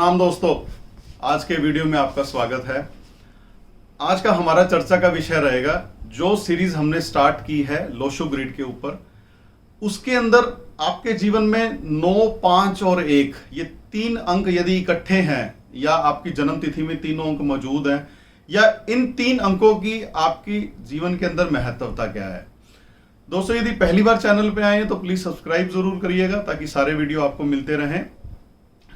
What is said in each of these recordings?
प्रणाम दोस्तों, आज के वीडियो में आपका स्वागत है। आज का हमारा चर्चा का विषय रहेगा जो सीरीज हमने स्टार्ट की है लोशो ग्रिड के ऊपर। उसके अंदर आपके जीवन में 9, 5 और 1 ये 3 अंक यदि इकट्ठे हैं या आपकी जन्म तिथि में तीनों अंक मौजूद हैं या इन 3 अंकों की आपकी जीवन के अंदर महत्वता क्या है। दोस्तों, यदि पहली बार चैनल पे आए हैं तो प्लीज सब्सक्राइब जरूर करिएगा ताकि सारे वीडियो आपको मिलते रहें।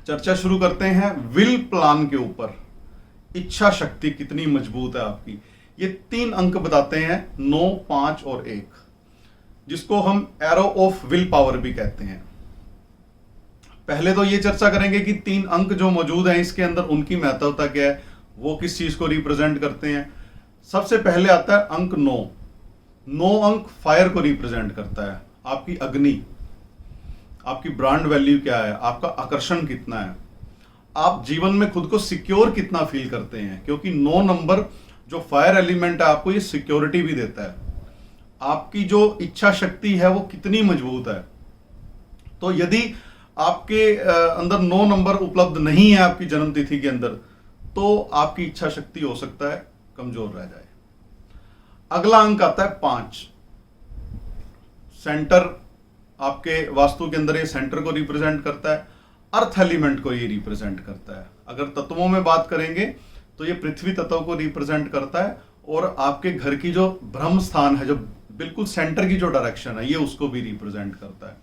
चर्चा शुरू करते हैं विल प्लान के ऊपर। इच्छा शक्ति कितनी मजबूत है आपकी, ये 3 अंक बताते हैं 9, 5 और 1, जिसको हम एरो ऑफ विल पावर भी कहते हैं। पहले तो ये चर्चा करेंगे कि 3 अंक जो मौजूद हैं इसके अंदर उनकी महत्वता क्या है, वो किस चीज को रिप्रेजेंट करते हैं। सबसे पहले आता है अंक 9। 9 अंक फायर को रिप्रेजेंट करता है, आपकी अग्नि, आपकी ब्रांड वैल्यू क्या है, आपका आकर्षण कितना है, आप जीवन में खुद को सिक्योर कितना फील करते हैं, क्योंकि 9 नंबर जो फायर एलिमेंट है आपको ये सिक्योरिटी भी देता है। आपकी जो इच्छा शक्ति है वो कितनी मजबूत है। तो यदि आपके अंदर 9 नंबर उपलब्ध नहीं है आपकी जन्म तिथि के अंदर, तो आपकी इच्छा शक्ति हो सकता है कमजोर रह जाए। अगला अंक आता है 5। सेंटर, आपके वास्तु के अंदर ये सेंटर को रिप्रेजेंट करता है, अर्थ एलिमेंट को ये रिप्रेजेंट करता है। अगर तत्वों में बात करेंगे तो ये पृथ्वी तत्व को रिप्रेजेंट करता है और आपके घर की जो ब्रह्म स्थान है, जो बिल्कुल सेंटर की जो डायरेक्शन है, ये उसको भी रिप्रेजेंट करता है।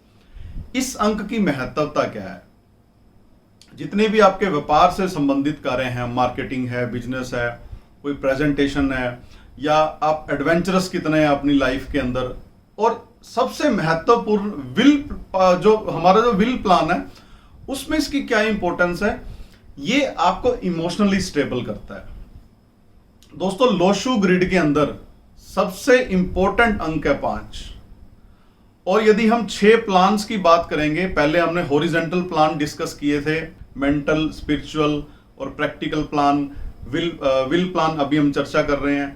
इस अंक की महत्वता क्या है, जितने भी आपके व्यापार से संबंधित कार्य हैं, मार्केटिंग है, बिजनेस है, कोई प्रेजेंटेशन है, या आप एडवेंचरस कितने हैं अपनी लाइफ के अंदर, और सबसे महत्वपूर्ण विल, जो हमारा जो विल प्लान है उसमें इसकी क्या इंपॉर्टेंस है, ये आपको इमोशनली स्टेबल करता है। दोस्तों, लोशो ग्रिड के अंदर सबसे इंपॉर्टेंट अंक है 5। और यदि हम 6 प्लान्स की बात करेंगे, पहले हमने हॉरिजॉन्टल प्लान डिस्कस किए थे, मेंटल, स्पिरिचुअल और प्रैक्टिकल प्लान, विल प्लान अभी हम चर्चा कर रहे हैं।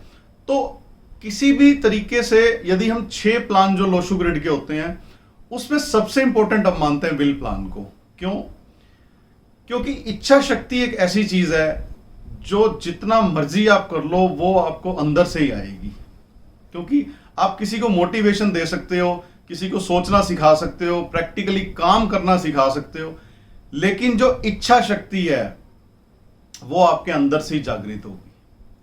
तो किसी भी तरीके से यदि हम 6 प्लान जो लोशो ग्रिड के होते हैं उसमें सबसे इंपॉर्टेंट हम मानते हैं विल प्लान को। क्यों? क्योंकि इच्छा शक्ति एक ऐसी चीज है जो जितना मर्जी आप कर लो वो आपको अंदर से ही आएगी। क्योंकि आप किसी को मोटिवेशन दे सकते हो, किसी को सोचना सिखा सकते हो, प्रैक्टिकली काम करना सिखा सकते हो, लेकिन जो इच्छा शक्ति है वो आपके अंदर से ही जागृत होगी।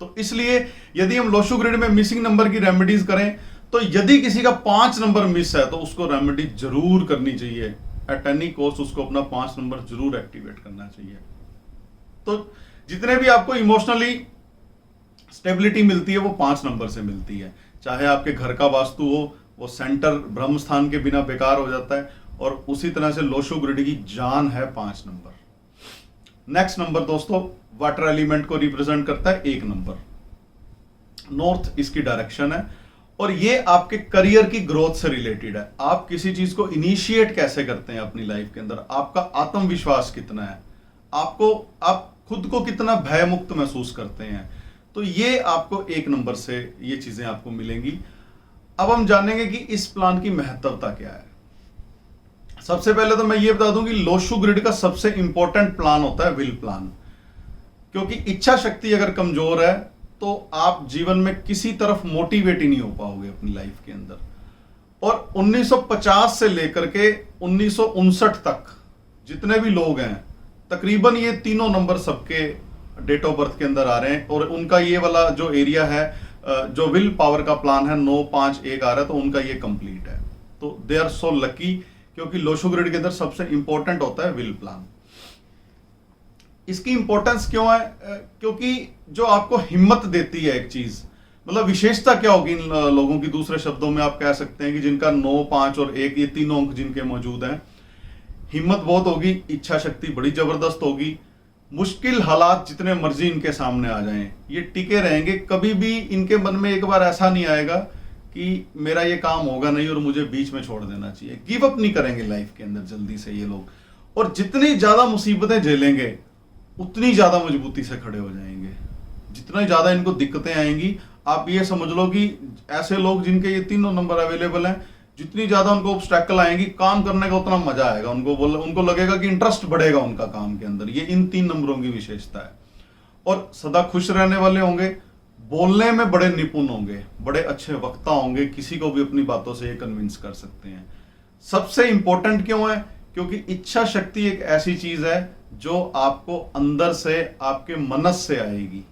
तो इसलिए यदि हम लोशो ग्रिड में मिसिंग नंबर की रेमेडीज करें, तो यदि किसी का 5 नंबर मिस है तो उसको रेमेडी जरूर करनी चाहिए। एट एनी कॉस्ट उसको अपना 5 नंबर जरूर एक्टिवेट करना चाहिए। तो जितने भी आपको इमोशनली स्टेबिलिटी मिलती है वो 5 नंबर से मिलती है। चाहे आपके घर का वास्तु हो, वो सेंटर ब्रह्म स्थान के बिना बेकार हो जाता है, और उसी तरह से लोशो ग्रिड की जान है 5 नंबर। नेक्स्ट नंबर दोस्तों, वाटर एलिमेंट को रिप्रेजेंट करता है 1 नंबर। नॉर्थ इसकी डायरेक्शन है और ये आपके करियर की ग्रोथ से रिलेटेड है। आप किसी चीज को इनिशिएट कैसे करते हैं अपनी लाइफ के अंदर, आपका आत्मविश्वास कितना है, आप खुद को कितना भय मुक्त महसूस करते हैं, तो ये आपको 1 नंबर से ये चीजें आपको मिलेंगी। अब हम जानेंगे कि इस प्लान की महत्वता क्या है। सबसे पहले तो मैं ये बता दूं कि लोशो ग्रिड का सबसे इंपॉर्टेंट प्लान होता है विल प्लान। क्योंकि इच्छा शक्ति अगर कमजोर है तो आप जीवन में किसी तरफ मोटिवेट ही नहीं हो पाओगे अपनी लाइफ के अंदर। और 1950 से लेकर के 1959 तक जितने भी लोग हैं, तकरीबन ये तीनों नंबर सबके डेट ऑफ बर्थ के अंदर आ रहे हैं, और उनका ये वाला जो एरिया है, जो विल पावर का प्लान है 9, 5, 1 आ रहा है, तो उनका ये कंप्लीट है। तो दे आर सो लकी, क्योंकि लोशो ग्रिड के अंदर सबसे इंपॉर्टेंट होता है विल प्लान। इसकी इंपॉर्टेंस क्यों है? क्योंकि जो आपको हिम्मत देती है एक चीज, मतलब विशेषता क्या होगी इन लोगों की, दूसरे शब्दों में आप कह सकते हैं कि जिनका 9, 5 और 1 ये तीनों अंक जिनके मौजूद हैं, हिम्मत बहुत होगी, इच्छा शक्ति बड़ी जबरदस्त होगी। मुश्किल हालात जितने मर्जी इनके सामने आ जाएं, ये टिके रहेंगे। कभी भी इनके मन में एक बार ऐसा नहीं आएगा कि मेरा ये काम होगा नहीं और मुझे बीच में छोड़ देना चाहिए। गिव अप नहीं करेंगे लाइफ के अंदर जल्दी से ये लोग, और जितनी ज्यादा मुसीबतें झेलेंगे उतनी ज्यादा मजबूती से खड़े हो जाएंगे। जितना ज्यादा इनको दिक्कतें आएंगी, आप ये समझ लो कि ऐसे लोग जिनके ये तीनों नंबर अवेलेबल हैं, जितनी ज्यादा उनको ऑब्स्टेकल आएंगी, काम करने का उतना मजा आएगा उनको लगेगा कि इंटरेस्ट बढ़ेगा उनका काम के अंदर। ये इन 3 नंबरों की विशेषता है। और सदा खुश रहने वाले होंगे, बोलने में बड़े निपुण होंगे, बड़े अच्छे वक्ता होंगे, किसी को भी अपनी बातों से ये कन्विंस कर सकते हैं। सबसे इंपॉर्टेंट क्यों है? क्योंकि इच्छा शक्ति एक ऐसी चीज है जो आपको अंदर से, आपके मनस से आएगी।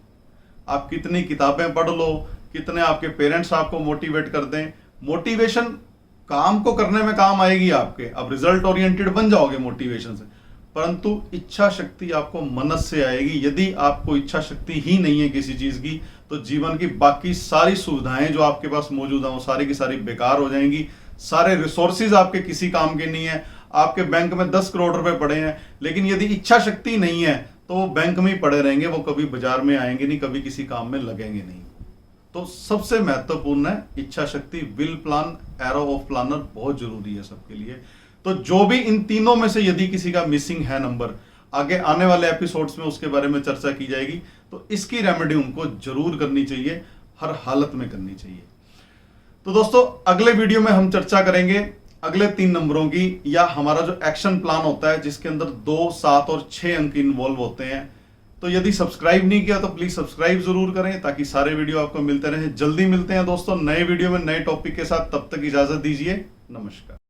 आप कितनी किताबें पढ़ लो, कितने आपके पेरेंट्स आपको मोटिवेट कर दें, मोटिवेशन काम को करने में काम आएगी आपके, आप रिजल्ट ओरिएंटेड बन जाओगे मोटिवेशन से, परंतु इच्छा शक्ति आपको मनस से आएगी। यदि आपको इच्छा शक्ति ही नहीं है किसी चीज की, तो जीवन की बाकी सारी सुविधाएं जो आपके पास मौजूद हैं वो सारी की सारी बेकार हो जाएंगी। सारे रिसोर्सेज आपके किसी काम के नहीं है। आपके बैंक में 10 करोड़ रुपए पड़े हैं, लेकिन यदि इच्छा शक्ति नहीं है तो वो बैंक में ही पड़े रहेंगे, वो कभी बाजार में आएंगे नहीं, कभी किसी काम में लगेंगे नहीं। तो सबसे महत्वपूर्ण है इच्छा शक्ति। Will plan, arrow of planner बहुत जरूरी है सबके लिए। तो जो भी इन तीनों में से यदि किसी का मिसिंग है नंबर, आगे आने वाले एपिसोड्स में उसके बारे में चर्चा की जाएगी, तो इसकी रेमेडी उनको जरूर करनी चाहिए, हर हालत में करनी चाहिए। तो दोस्तों, अगले वीडियो में हम चर्चा करेंगे अगले 3 नंबरों की, या हमारा जो एक्शन प्लान होता है जिसके अंदर 2, 7 और 6 अंक इन्वॉल्व होते हैं। तो यदि सब्सक्राइब नहीं किया तो प्लीज सब्सक्राइब जरूर करें, ताकि सारे वीडियो आपको मिलते रहें। जल्दी मिलते हैं दोस्तों नए वीडियो में नए टॉपिक के साथ। तब तक इजाजत दीजिए, नमस्कार।